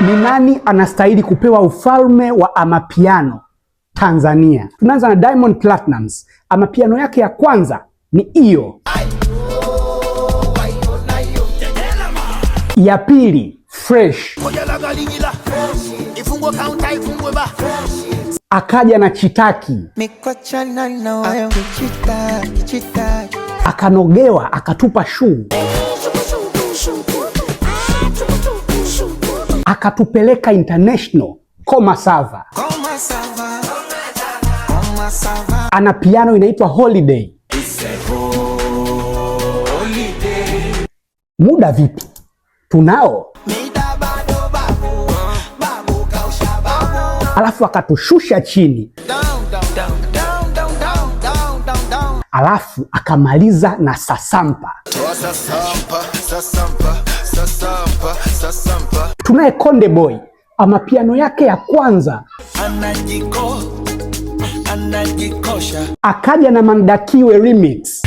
Ni nani anastahili kupewa ufalme wa amapiano Tanzania? Tunaanza na Diamond Platnumz. Amapiano yake ya kwanza ni hiyo. Ya pili Fresh. Akaja na Chitaki. Akanogewa akatupa shuu. Akatupeleka international Koma Sava. Ana piano inaitwa Holiday. Muda vipi? Tunao. Alafu akatushusha chini. Alafu akamaliza na Sasampa. Tunaye Konde Boy. Amapiano yake ya kwanza akaja na Mandakiwe remix.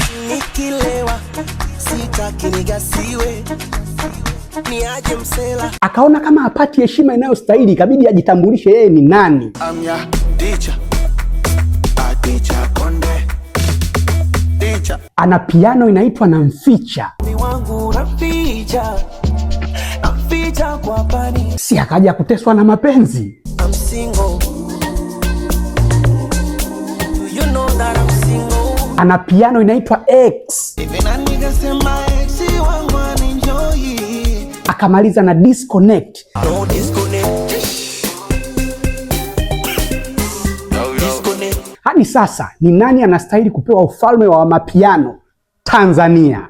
Akaona kama hapati heshima inayostahili, ikabidi ajitambulishe yeye ni nani. Ana piano inaitwa Namficha. Si akaja kuteswa na mapenzi. Ana piano inaitwa X. Akamaliza na Disconnect. Hadi sasa ni nani anastahili kupewa ufalme wa amapiano Tanzania?